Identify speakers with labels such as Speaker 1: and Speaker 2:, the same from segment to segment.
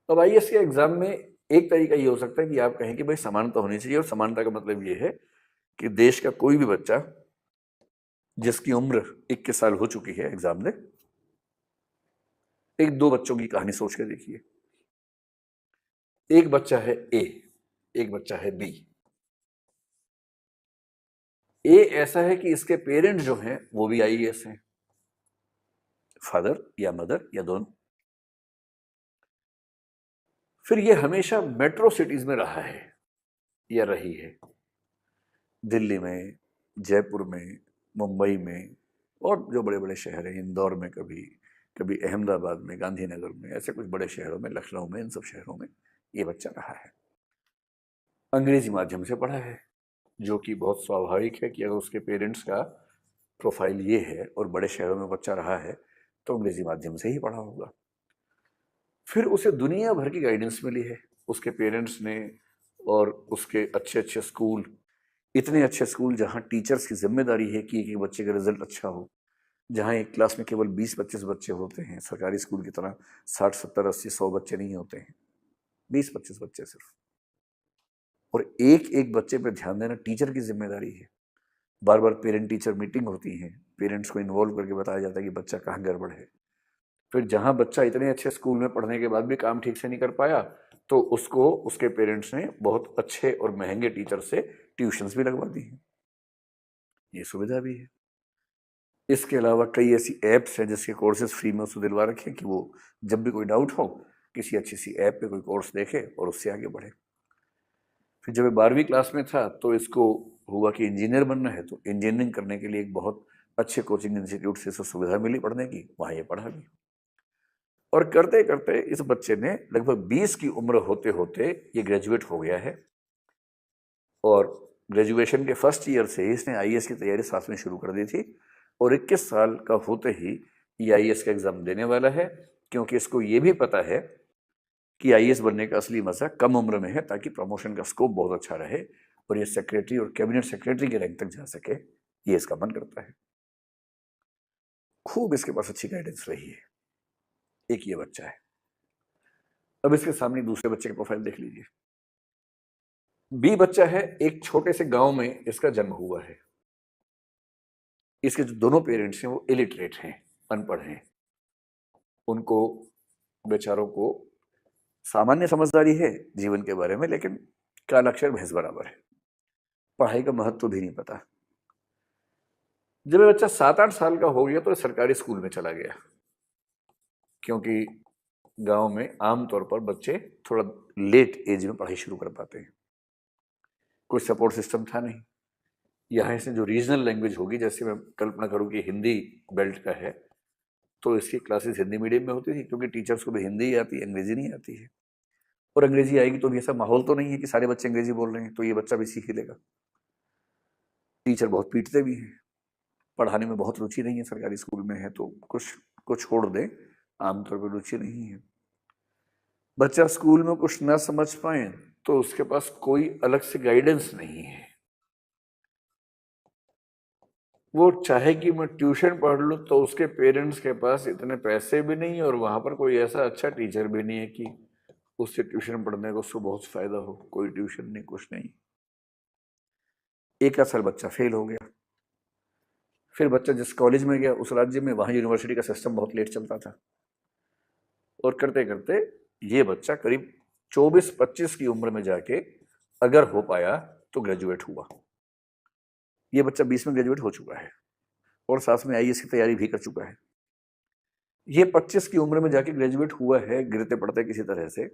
Speaker 1: अब आईएएस के एग्जाम में एक तरीका ये हो सकता है कि आप कहें कि भाई समानता होनी चाहिए, और समानता का मतलब ये है कि देश का कोई भी बच्चा जिसकी उम्र 21 साल हो चुकी है एग्जाम दे। एक दो बच्चों की कहानी सोच के देखिए। एक बच्चा है ए, एक बच्चा है बी। ए ऐसा है कि इसके पेरेंट्स जो हैं वो भी आईएएस हैं, फादर या मदर या दोनों। फिर ये हमेशा मेट्रो सिटीज में रहा है या रही है, दिल्ली में, जयपुर में, मुंबई में, और जो बड़े बड़े शहर हैं, इंदौर में, कभी कभी अहमदाबाद में, गांधीनगर में, ऐसे कुछ बड़े शहरों में, लखनऊ में, इन सब शहरों में ये बच्चा रहा है। अंग्रेजी माध्यम से पढ़ा है, जो कि बहुत स्वाभाविक है कि अगर उसके पेरेंट्स का प्रोफाइल ये है और बड़े शहरों में बच्चा रहा है तो अंग्रेजी माध्यम से ही पढ़ा होगा। फिर उसे दुनिया भर की गाइडेंस मिली है उसके पेरेंट्स ने, और उसके अच्छे अच्छे स्कूल, इतने अच्छे स्कूल जहाँ टीचर्स की जिम्मेदारी है कि एक एक बच्चे का रिजल्ट अच्छा हो, जहाँ एक क्लास में केवल 20-25 बच्चे होते हैं, सरकारी स्कूल की तरह 60-70-80-100 बच्चे नहीं होते हैं, 20-25 बच्चे सिर्फ, और एक एक बच्चे पर ध्यान देना टीचर की जिम्मेदारी है। बार बार पेरेंट टीचर मीटिंग होती है, पेरेंट्स को इन्वॉल्व करके बताया जाता है कि बच्चा कहाँ गड़बड़ है। फिर जहाँ बच्चा इतने अच्छे स्कूल में पढ़ने के बाद भी काम ठीक से नहीं कर पाया तो उसको उसके पेरेंट्स ने बहुत अच्छे और महंगे टीचर से ट्यूशन्स भी लगवा दी हैं, ये सुविधा भी है। इसके अलावा कई ऐसी ऐप्स हैं जिसके कोर्सेज फ्री में उसको दिलवा रखे कि वो जब भी कोई डाउट हो किसी अच्छी सी ऐप पे कोई कोर्स देखे और उससे आगे बढ़े। फिर जब 12वीं क्लास में था तो इसको हुआ कि इंजीनियर बनना है, तो इंजीनियरिंग करने के लिए एक बहुत अच्छे कोचिंग इंस्टीट्यूट से सुविधा मिली पढ़ने की, वहाँ ये पढ़ा भी। और करते करते इस बच्चे ने लगभग 20 की उम्र होते होते ये ग्रेजुएट हो गया है, और ग्रेजुएशन के फर्स्ट ईयर से ही इसने आईएएस की तैयारी साथ में शुरू कर दी थी, और 21 साल का होते ही ये आईएएस का एग्जाम देने वाला है, क्योंकि इसको ये भी पता है कि आईएएस बनने का असली मजा कम उम्र में है, ताकि प्रमोशन का स्कोप बहुत अच्छा रहे और ये सेक्रेटरी और कैबिनेट सेक्रेटरी के रैंक तक जा सके, ये इसका मन करता है। खूब इसके पास अच्छी गाइडेंस रही है। एक ये बच्चा है। अब इसके सामने दूसरे बच्चे का प्रोफाइल देख लीजिए। बी बच्चा है, एक छोटे से गांव में इसका जन्म हुआ है। इसके जो दोनों पेरेंट्स हैं वो इलिटरेट हैं, अनपढ़ हैं। उनको बेचारों को सामान्य समझदारी है जीवन के बारे में, लेकिन कालाक्षर भैंस बराबर है, पढ़ाई का महत्व भी नहीं पता। जब ये बच्चा 7-8 साल का हो गया तो सरकारी स्कूल में चला गया, क्योंकि गांव में आमतौर पर बच्चे थोड़ा लेट एज में पढ़ाई शुरू कर पाते हैं, कोई सपोर्ट सिस्टम था नहीं। यहाँ से जो रीजनल लैंग्वेज होगी, जैसे मैं कल्पना करूँ कि हिंदी बेल्ट का है तो इसकी क्लासेस हिंदी मीडियम में होती थी, क्योंकि टीचर्स को भी हिंदी ही आती है, अंग्रेजी नहीं आती है। और अंग्रेजी आएगी तो भी ऐसा माहौल तो नहीं है कि सारे बच्चे अंग्रेजी बोल रहे हैं, तो ये बच्चा भी सीख ही लेगा। टीचर बहुत पीटते भी हैं, पढ़ाने में बहुत रुचि नहीं है, सरकारी स्कूल में है तो कुछ कुछ छोड़ दें, आमतौर पर रुचि नहीं है। बच्चा स्कूल में कुछ ना समझ पाए तो उसके पास कोई अलग से गाइडेंस नहीं है। वो चाहे कि मैं ट्यूशन पढ़ लूँ तो उसके पेरेंट्स के पास इतने पैसे भी नहीं, और वहाँ पर कोई ऐसा अच्छा टीचर भी नहीं है कि उससे ट्यूशन पढ़ने को उसको बहुत फायदा हो। कोई ट्यूशन नहीं, कुछ नहीं। एक साल बच्चा फेल हो गया। फिर बच्चा जिस कॉलेज में गया उस राज्य में, वहाँ यूनिवर्सिटी का सिस्टम बहुत लेट चलता था, और करते करते ये बच्चा करीब 24-25 की उम्र में जाके अगर हो पाया तो ग्रेजुएट हुआ। ये बच्चा 20 में ग्रेजुएट हो चुका है और साथ में आईएएस की तैयारी भी कर चुका है। ये 25 की उम्र में जाके ग्रेजुएट हुआ है गिरते पड़ते किसी तरह से,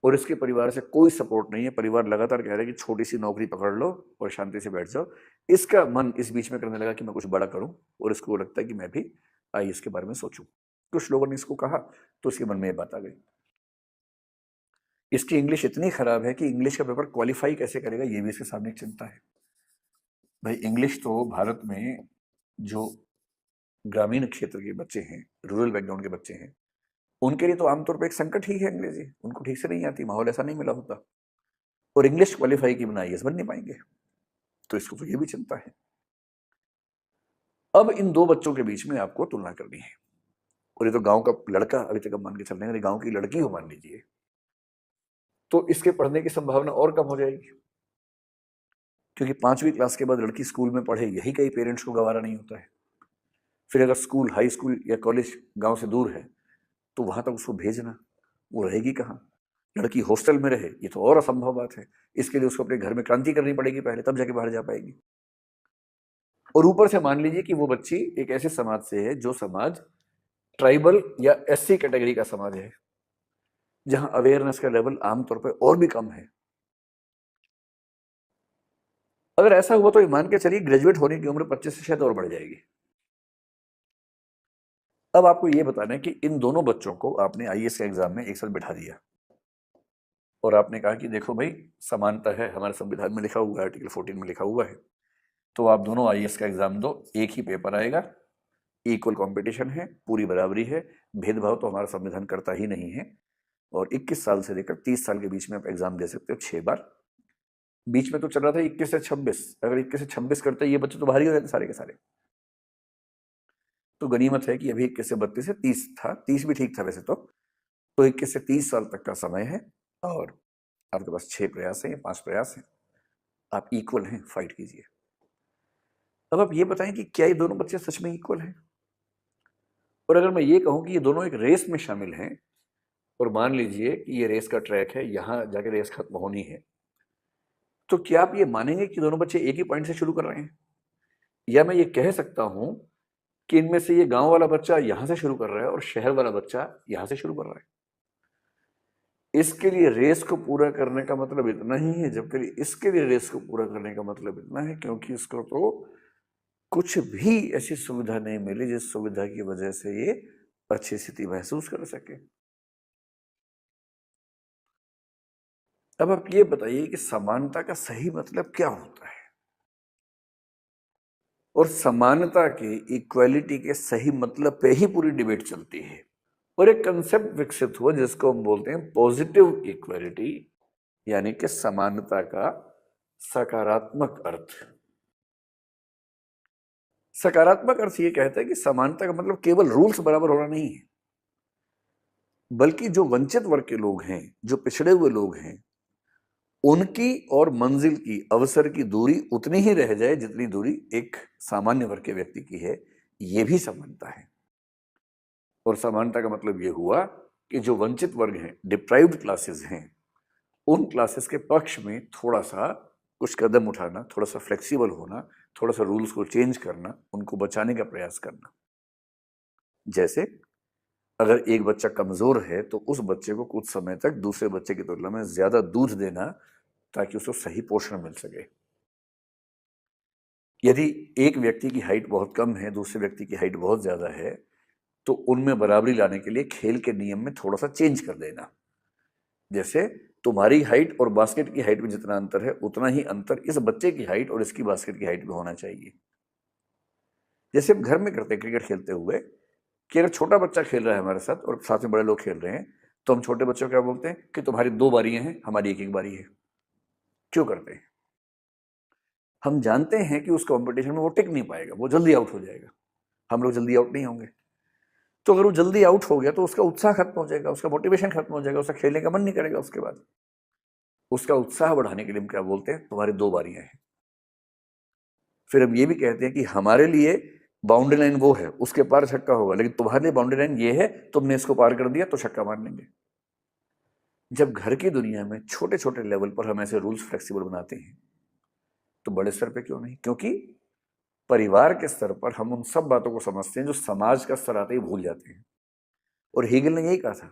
Speaker 1: और इसके परिवार से कोई सपोर्ट नहीं है। परिवार लगातार कह रहा है कि छोटी सी नौकरी पकड़ लो और शांति से बैठ जाओ। इसका मन इस बीच में करने लगा कि मैं कुछ बड़ा करूं, और इसको लगता है कि मैं भी आईएएस के बारे में सोचूं। कुछ लोगों ने इसको कहा तो इसके मन में ये बात आ गई। इसकी इंग्लिश इतनी खराब है कि इंग्लिश का पेपर क्वालिफाई कैसे करेगा, ये भी इसके सामने एक चिंता है। भाई इंग्लिश तो भारत में जो ग्रामीण क्षेत्र के बच्चे हैं, रूरल बैकग्राउंड के बच्चे हैं, उनके लिए तो आमतौर पर एक संकट ही है अंग्रेजी। उनको ठीक से नहीं आती, माहौल ऐसा नहीं मिला होता, और इंग्लिश क्वालिफाई की बिना आईएएस बन नहीं पाएंगे। तो इसको तो ये भी चिंता है। अब इन दो बच्चों के बीच में आपको तुलना करनी है, और ये तो गांव का लड़का, अभी तक हम मान के चल रहे हैं गांव की लड़की हो मान लीजिए, तो इसके पढ़ने की संभावना और कम हो जाएगी, क्योंकि 5वीं क्लास के बाद लड़की स्कूल में पढ़े यही कई पेरेंट्स को गवारा नहीं होता है। फिर अगर स्कूल, हाई स्कूल या कॉलेज गांव से दूर है तो वहां तक उसको भेजना, वो रहेगी कहाँ? लड़की हॉस्टल में रहे ये तो और असंभव बात है। इसके लिए उसको अपने घर में क्रांति करनी पड़ेगी पहले, तब जाके बाहर जा पाएगी। और ऊपर से मान लीजिए कि वो बच्ची एक ऐसे समाज से है जो समाज ट्राइबल या एससी कैटेगरी का समाज है, जहां अवेयरनेस का लेवल आमतौर पर और भी कम है। अगर ऐसा हुआ तो मान के चलिए ग्रेजुएट होने की उम्र 25 से शायद और बढ़ जाएगी। अब आपको ये बताना है कि इन दोनों बच्चों को आपने आईएएस के एग्जाम में एक साथ बिठा दिया और आपने कहा कि देखो भाई, समानता है, हमारे संविधान में लिखा हुआ है, आर्टिकल 14 में लिखा हुआ है, तो आप दोनों आईएएस का एग्जाम दो, एक ही पेपर आएगा, इक्वल कंपटीशन है, पूरी बराबरी है, भेदभाव तो हमारा संविधान करता ही नहीं है। और 21 साल से लेकर 30 साल के बीच में आप एग्जाम दे सकते हो 6 बार। बीच में तो चल रहा था 21 से 26, अगर 21 से 26 करते ये बच्चे तो बाहर ही हो जाते सारे के सारे। तो गनीमत है कि अभी 21 से 32 से 30 था, 30 भी ठीक था वैसे तो 21 से 30 साल तक का समय है और आपके पास 6 प्रयास हैं, 5 प्रयास हैं, आप इक्वल हैं, फाइट कीजिए। अब आप ये बताएं कि क्या ये दोनों बच्चे सच में इक्वल हैं? और अगर मैं ये कहूं कि ये दोनों एक रेस में शामिल हैं और मान लीजिए कि ये रेस का ट्रैक है, यहां जाके रेस खत्म होनी है, तो क्या आप ये मानेंगे कि दोनों बच्चे एक ही पॉइंट से शुरू कर रहे हैं? या मैं ये कह सकता हूं कि इनमें से ये गांव वाला बच्चा यहां से शुरू कर रहा है और शहर वाला बच्चा यहां से शुरू कर रहा है? इसके लिए रेस को पूरा करने का मतलब इतना ही है, जबकि इसके लिए रेस को पूरा करने का मतलब इतना है क्योंकि इसको तो कुछ भी ऐसी सुविधा नहीं मिली जिस सुविधा की वजह से ये अच्छी स्थिति महसूस कर सके। अब आप ये बताइए कि समानता का सही मतलब क्या होता है और समानता के, इक्वालिटी के सही मतलब पे ही पूरी डिबेट चलती है। और एक कंसेप्ट विकसित हुआ जिसको हम बोलते हैं पॉजिटिव इक्वालिटी, यानी कि समानता का सकारात्मक अर्थ। सकारात्मक अर्थ ये कहता है कि समानता का मतलब केवल रूल्स बराबर होना नहीं है, बल्कि जो वंचित वर्ग के लोग हैं, जो पिछड़े हुए लोग हैं, उनकी और मंजिल की, अवसर की दूरी उतनी ही रह जाए जितनी दूरी एक सामान्य वर्ग के व्यक्ति की है। ये भी समानता है। और समानता का मतलब ये हुआ कि जो वंचित वर्ग हैं, डिप्राइव्ड क्लासेस हैं, उन क्लासेस के पक्ष में थोड़ा सा कुछ कदम उठाना, थोड़ा सा फ्लेक्सिबल होना, थोड़ा सा रूल्स को चेंज करना, उनको बचाने का प्रयास करना। जैसे अगर एक बच्चा कमजोर है तो उस बच्चे को कुछ समय तक दूसरे बच्चे की तुलना में ज्यादा दूध देना ताकि उसको सही पोषण मिल सके। यदि एक व्यक्ति की हाइट बहुत कम है, दूसरे व्यक्ति की हाइट बहुत ज्यादा है, तो उनमें बराबरी लाने के लिए खेल के नियम में थोड़ा सा चेंज कर देना। जैसे तुम्हारी हाइट और बास्केट की हाइट में जितना अंतर है उतना ही अंतर इस बच्चे की हाइट और इसकी बास्केट की हाइट में होना चाहिए। जैसे हम घर में करते हैं क्रिकेट खेलते हुए कि अगर छोटा बच्चा खेल रहा है हमारे साथ और साथ में बड़े लोग खेल रहे हैं, तो हम छोटे बच्चों को क्या बोलते हैं कि तुम्हारी 2 बारियां हैं, हमारी एक बारी है। क्यों करते हैं? हम जानते हैं कि उस कंपटीशन में वो टिक नहीं पाएगा, वो जल्दी आउट हो जाएगा, हम लोग जल्दी आउट नहीं होंगे। तो अगर वो जल्दी आउट हो गया तो उसका उत्साह खत्म हो जाएगा, उसका मोटिवेशन खत्म हो जाएगा, उसका खेलने का मन नहीं करेगा। उसके बाद उसका उत्साह बढ़ाने के लिए हम क्या बोलते हैं, तुम्हारी 2 बारियां हैं। फिर हम ये भी कहते हैं कि हमारे लिए बाउंड्री लाइन वो है, उसके पार छक्का होगा, लेकिन तुम्हारे लिए बाउंड्री लाइन ये है, तुमने इसको पार कर दिया तो छक्का मार लेंगे। जब घर की दुनिया में छोटे छोटे लेवल पर हम ऐसे रूल्स फ्लेक्सिबल बनाते हैं, तो बड़े स्तर पे क्यों नहीं? क्योंकि परिवार के स्तर पर हम उन सब बातों को समझते हैं जो समाज का स्तर आते ही भूल जाते हैं। और हेगल ने यही कहा था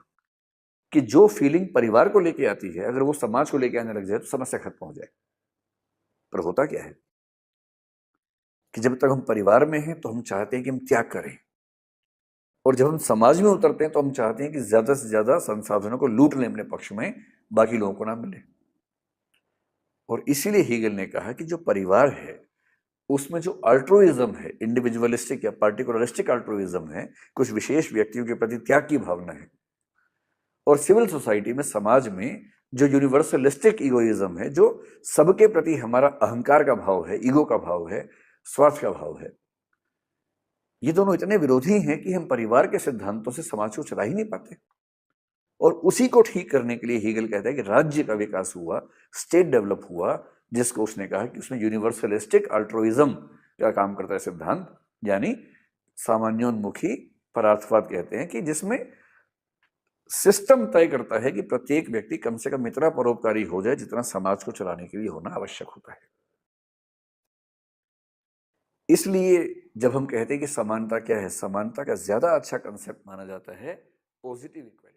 Speaker 1: कि जो फीलिंग परिवार को लेके आती है, अगर वो समाज को लेके आने लग जाए तो समस्या खत्म हो जाए। पर होता क्या है कि जब तक हम परिवार में हैं तो हम चाहते हैं कि हम त्याग करें, और जब हम समाज में उतरते हैं तो हम चाहते हैं कि ज्यादा से ज्यादा संसाधनों को लूट लें अपने पक्ष में, बाकी लोगों को ना मिले। और इसीलिए हीगल ने कहा कि जो परिवार है उसमें जो अल्ट्रुइज्म है, इंडिविजुअलिस्टिक या पार्टिकुलरिस्टिक अल्ट्रुइज्म है, कुछ विशेष व्यक्तियों के प्रति त्याग की भावना है। और सिविल सोसाइटी में, समाज में जो यूनिवर्सलिस्टिक इगोइज्म है, जो सबके प्रति हमारा अहंकार का भाव है, ईगो का भाव है, स्वार्थ का भाव है, ये दोनों इतने विरोधी हैं कि हम परिवार के सिद्धांतों से समाज को चला ही नहीं पाते। और उसी को ठीक करने के लिए हीगल कहता है कि राज्य का विकास हुआ, स्टेट डेवलप हुआ, जिसको उसने कहा कि उसमें यूनिवर्सलिस्टिक अल्ट्रुइज्म का काम करता है सिद्धांत, यानी सामान्योन्मुखी परार्थवाद कहते हैं, कि जिसमें सिस्टम तय करता है कि प्रत्येक व्यक्ति कम से कम इतना परोपकारी हो जाए जितना समाज को चलाने के लिए होना आवश्यक होता है। इसलिए जब हम कहते हैं कि समानता क्या है, समानता का ज्यादा अच्छा कंसेप्ट माना जाता है पॉजिटिव इक्वालिटी।